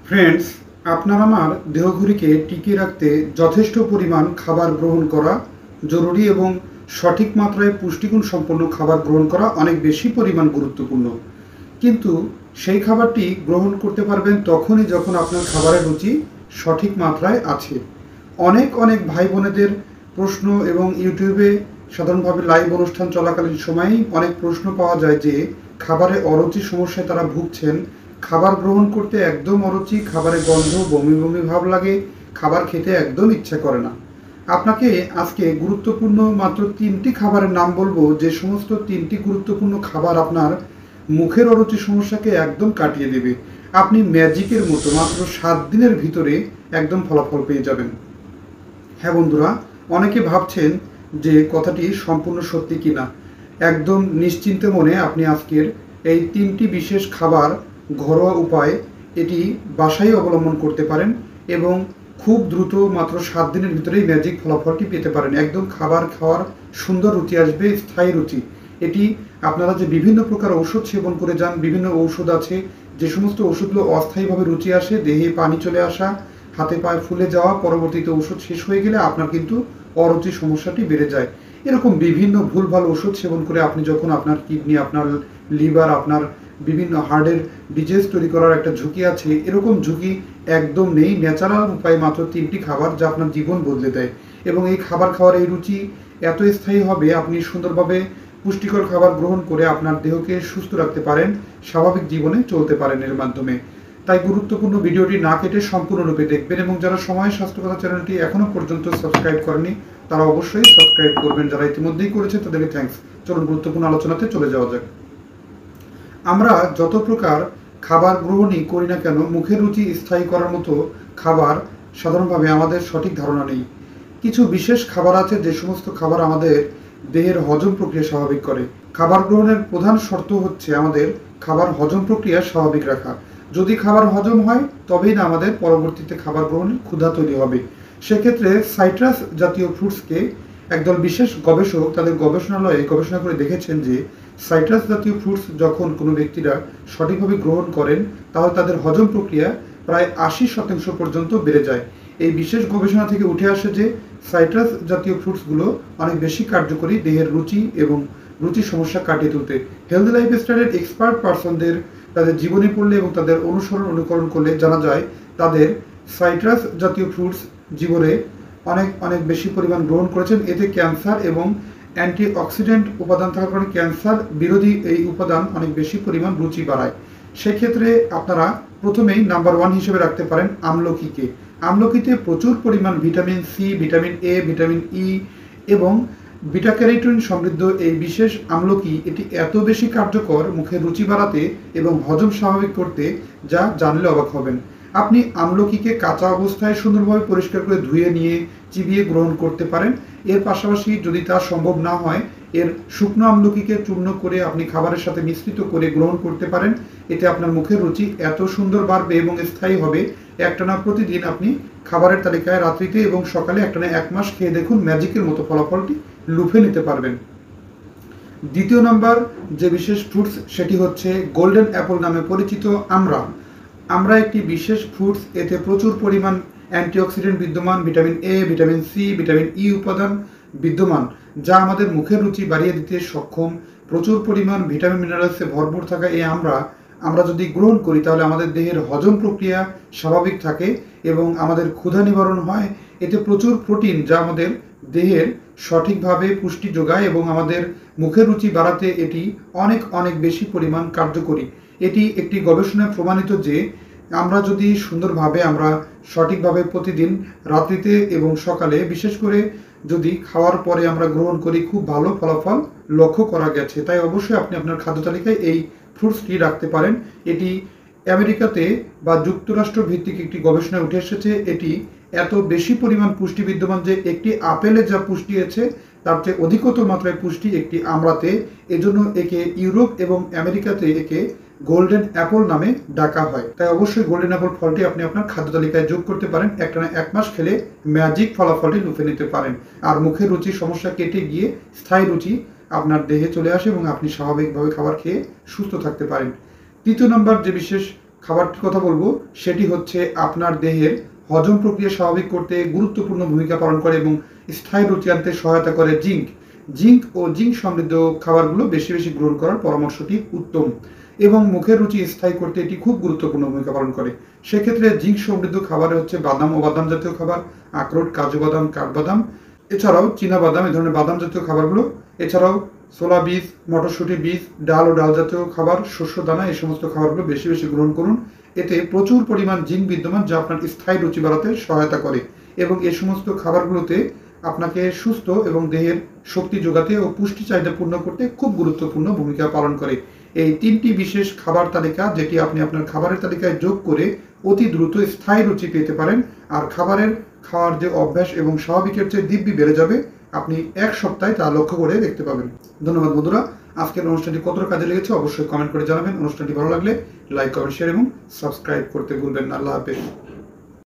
Friends, আপনার আমার দেহঘড়িকে টিকিয়ে রাখতে যথেষ্ট পরিমাণ খাবার গ্রহণ করা জরুরি এবং সঠিক মাত্রায় পুষ্টিগুণ সম্পন্ন খাবার গ্রহণ করা অনেক বেশি পরিমাণ গুরুত্বপূর্ণ। কিন্তু সেই খাবারটি গ্রহণ করতে পারবেন তখনই যখন আপনার খাবারের রুচি সঠিক মাত্রায় আছে। অনেক অনেক ভাই বোনেদের প্রশ্ন এবং ইউটিউবে সাধারণভাবে লাইভ অনুষ্ঠান চলাকালীন সময়েই অনেক প্রশ্ন পাওয়া যায় যে খাবারে অরুচি সমস্যায় তারা ভুগছেন, খাবার গ্রহণ করতে একদম অরুচি, খাবারের গন্ধ, বমি বমি ভাব লাগে, খাবার খেতে একদম ইচ্ছা করে না। আপনাকে আজকে গুরুত্বপূর্ণ মাত্র 3টি খাবারের নাম বলবো, যে সমস্ত 3টি গুরুত্বপূর্ণ খাবার আপনার মুখের অরুচি সমস্যাকে একদম কাটিয়ে দেবে। আপনি ম্যাজিকের মতো মাত্র 7 দিনের ভিতরে একদম ফলাফল পেয়ে যাবেন। হ্যাঁ বন্ধুরা, অনেকে ভাবছেন যে কথাটি সম্পূর্ণ সত্যি কিনা। একদম নিশ্চিন্তে মনে আপনি আজকের এই 3টি বিশেষ খাবার ঘরোয়া উপায় এটি বাসায় অবলম্বন করতে পারেন এবং খুব দ্রুত মাত্র 7 দিনের ভিতরেই ম্যাজিক ফলাফলটি পেতে পারেন। একদম খাবার খাওয়ার সুন্দর রুচি আসবে, স্থায়ী রুচি। এটি আপনারা যে বিভিন্ন প্রকার ঔষধ সেবন করে যান, বিভিন্ন ঔষধ আছে যে সমস্ত ওষুধগুলো অস্থায়ীভাবে রুচি আসে, দেহে পানি চলে আসা, হাতে পায়ে ফুলে যাওয়া, পরবর্তীতে ওষুধ শেষ হয়ে গেলে আপনার কিন্তু অরুচি সমস্যাটি বেড়ে যায়। এরকম বিভিন্ন ভুলভাল ওষুধ সেবন করে আপনি যখন আপনার কিডনি, আপনার লিভার, আপনার বিভিন্ন হার্টের ডিজিজ তৈরি করার একটা ঝুঁকি আছে, এরকম ঝুঁকি একদম নেই। ন্যাচারাল উপায়ে মাত্র 3টি খাবার যা আপনার জীবন বদলে দেয়। এবং এই খাবার খাওয়ার এই রুচি এত স্থায়ী হবে, আপনি সুন্দরভাবে পুষ্টিকর খাবার গ্রহণ করে আপনার দেহকে সুস্থ রাখতে পারেন, স্বাভাবিক জীবনে চলতে পারেন এর মাধ্যমে। তাই গুরুত্বপূর্ণ ভিডিওটি না কেটে সম্পূর্ণরূপে দেখবেন এবং যারা সময় স্বাস্থ্যকথা চ্যানেলটি এখনো পর্যন্ত সাবস্ক্রাইব করেনি তারা অবশ্যই সাবস্ক্রাইব করবেন। যারা ইতিমধ্যেই করেছে তাদেরকে থ্যাঙ্কস। চলুন গুরুত্বপূর্ণ আলোচনাতে চলে যাওয়া যাক। আমরা যত প্রকার খাবার গ্রহণই করি না কেন, মুখের রুচি স্থায়ী করার মতো খাবার সাধারণভাবে আমাদের সঠিক ধারণা নেই। কিছু বিশেষ খাবার আছে যে সমস্ত খাবার আমাদের দেহের হজম প্রক্রিয়া স্বাভাবিক করে। খাবার গ্রহণের প্রধান শর্ত হচ্ছে আমাদের খাবার হজম প্রক্রিয়া স্বাভাবিক রাখা। যদি খাবার হজম হয় তবেই না আমাদের পরবর্তীতে খাবার গ্রহণের ক্ষুধা তৈরি হবে। সেক্ষেত্রে সাইট্রাস জাতীয় ফ্রুটসকে একদল বিশেষ গবেষক তাদের গবেষণালয়ে গবেষণা করে দেখেছেন যে সাইট্রাস জাতীয় ফ্রুটস যখন কোনো ব্যক্তিরা সঠিকভাবে গ্রহণ করেন তাহলে তাদের হজম প্রক্রিয়া প্রায় 80% পর্যন্ত বেড়ে যায়। এই বিশেষ গবেষণা থেকে উঠে আসে যে সাইট্রাস জাতীয় ফ্রুটসগুলো অনেক বেশি কার্যকরী দেহের রুচি এবং রুচির সমস্যা কাটিয়ে তুলতে। হেলদি লাইফস্টাইলের এক্সপার্ট পার্সনদের তাদের জীবনী পড়লে এবং তাদের অনুকরণ করলে জানা যায় তাদের সাইট্রাস জাতীয় ফ্রুটস জীবনে অনেক অনেক বেশি পরিমাণ গ্রহণ করেছেন। এতে ক্যান্সার এবং অ্যান্টিঅক্সিডেন্ট উপাদান থাকার কারণে ক্যান্সার বিরোধী এই উপাদান অনেক বেশি পরিমাণ রুচি বাড়ায়। সেক্ষেত্রে আপনারা প্রথমেই নাম্বার 1 হিসেবে রাখতে পারেন আমলকিকে। আমলকিতে প্রচুর পরিমাণ vitamin C, vitamin A, vitamin E এবং বিটা ক্যারোটিন সমৃদ্ধ এই বিশেষ আমলকি এটি এত বেশি কার্যকর মুখের রুচি বাড়াতে এবং হজম স্বাভাবিক করতে যা জানলে অবাক হবেন। আপনি আমলকিকে কাঁচা অবস্থায় সুন্দরভাবে পরিষ্কার করে ধুয়ে নিয়ে চিবিয়ে গ্রহণ করতে পারেন। এর পাশাপাশি যদি তা সম্ভব না হয়, এর শুকনো আমলকিকে চূর্ণ করে আপনি খাবারের সাথে মিশ্রিত করে গ্রহণ করতে পারেন। এতে আপনার মুখের রুচি এত সুন্দর বাড়বে এবং স্থায়ী হবে, একটানা প্রতিদিন আপনি খাবারের তালিকায় রাত্রিতে এবং সকালে একটানা 1 মাস খেয়ে দেখুন, ম্যাজিকের মতো ফলাফলটি লুফে নিতে পারবেন। দ্বিতীয় নাম্বার যে বিশেষ ফ্রুটস সেটি হচ্ছে গোল্ডেন অ্যাপল নামে পরিচিত আমড়া। আমড়া একটি বিশেষ ফ্রুটস, এতে প্রচুর পরিমাণ অ্যান্টিঅক্সিডেন্ট বিদ্যমান, vitamin A, vitamin C, vitamin E উপাদান বিদ্যমান যা আমাদের মুখের রুচি বাড়িয়ে দিতে সক্ষম। প্রচুর পরিমাণ ভিটামিন মিনারেলসে ভরপুর থাকা এই আমরা যদি গ্রহণ করি তাহলে আমাদের দেহের হজম প্রক্রিয়া স্বাভাবিক থাকে এবং আমাদের ক্ষুধা নিবারণ হয়। এতে প্রচুর প্রোটিন যা আমাদের দেহের সঠিকভাবে পুষ্টি যোগায় এবং আমাদের মুখের রুচি বাড়াতে এটি অনেক অনেক বেশি পরিমাণ কার্যকরী। এটি একটি গবেষণায় প্রমাণিত যে আমরা যদি সুন্দরভাবে আমরা সঠিকভাবে প্রতিদিন রাত্রিতে এবং সকালে বিশেষ করে যদি খাওয়ার পরে আমরা গ্রহণ করি, খুব ভালো ফলাফল লক্ষ্য করা গেছে। তাই অবশ্যই আপনি আপনার খাদ্য তালিকায় এই ফ্রুটসটি রাখতে পারেন। এটি আমেরিকাতে বা যুক্তরাষ্ট্র ভিত্তিক একটি গবেষণায় উঠে এসেছে। এটি এত বেশি পরিমাণ পুষ্টি বিদ্যমান যে একটি আপেলে যা পুষ্টি আছে তার চেয়ে অধিকতর মাত্রায় পুষ্টি একটি আমড়াতে। এজন্য একে ইউরোপ এবং আমেরিকাতে একে গোল্ডেন অ্যাপল নামে ডাকা হয়। তাই অবশ্যই গোল্ডেন অ্যাপল ফলটি আপনি আপনার খাদ্য তালিকায় যোগ করতে পারেন। একটানা 1 মাস খেলে ম্যাজিক ফলাফলটি লুফে নিতে পারেন আর মুখের রুচির সমস্যা কেটে গিয়ে স্থায়ী রুচি আপনার দেহে চলে আসে এবং আপনি স্বাভাবিকভাবে খাবার খেয়ে সুস্থ থাকতে পারেন। তৃতীয় নম্বর যে বিশেষ খাবারটির কথা বলবো সেটি হচ্ছে আপনার দেহের হজম প্রক্রিয়া স্বাভাবিক করতে গুরুত্বপূর্ণ ভূমিকা পালন করে এবং স্থায়ী রুচি আনতে সহায়তা করে জিঙ্ক। জিঙ্ক সমৃদ্ধ খাবারগুলো বেশি বেশি গ্রহণ করার পরামর্শটি উত্তম এবং মুখের রুচি স্থায়ী করতে এটি খুব গুরুত্বপূর্ণ ভূমিকা পালন করে। সেক্ষেত্রে জিঙ্ক সমৃদ্ধ খাবারে হচ্ছে বাদাম ও বাদাম জাতীয় খাবার, আখরোট, কাজু বাদাম, কাঠবাদাম, এছাড়াও চীনা বাদাম, এই ধরনের বাদাম জাতীয় খাবারগুলো, এছাড়াও ছোলা বীজ, মটরশুঁটি বীজ, ডাল ও ডাল জাতীয় খাবার, শস্য দানা, এই সমস্ত খাবারগুলো বেশি বেশি গ্রহণ করুন। এতে প্রচুর পরিমাণ জিঙ্ক বিদ্যমান, যা আপনার স্থায়ী রুচি বাড়াতে সহায়তা করে এবং এই সমস্ত খাবারগুলোতে আপনাকে সুস্থ এবং দেহের শক্তি যোগাতে ও পুষ্টি চাহিদা পূর্ণ করতে খুব গুরুত্বপূর্ণ ভূমিকা পালন করে। এই 3টি বিশেষ খাবার তালিকা যেটি আপনি আপনার খাবারের তালিকায় যোগ করে অতি দ্রুত স্থায়ী রুচি পেতে পারেন, আর খাওয়ার যে অভ্যাস এবং স্বাভাবিকের চেয়ে দিব্যি বেড়ে যাবে, আপনি 1 সপ্তাহে তা লক্ষ্য করে দেখতে পাবেন। ধন্যবাদ বন্ধুরা। আজকের অনুষ্ঠানটি কতটা কাজে লেগেছে অবশ্যই কমেন্ট করে জানাবেন। অনুষ্ঠানটি ভালো লাগলে লাইক, কমেন্ট, শেয়ার এবং সাবস্ক্রাইব করতে ভুলবেন না। আল্লাহ হাফেজ।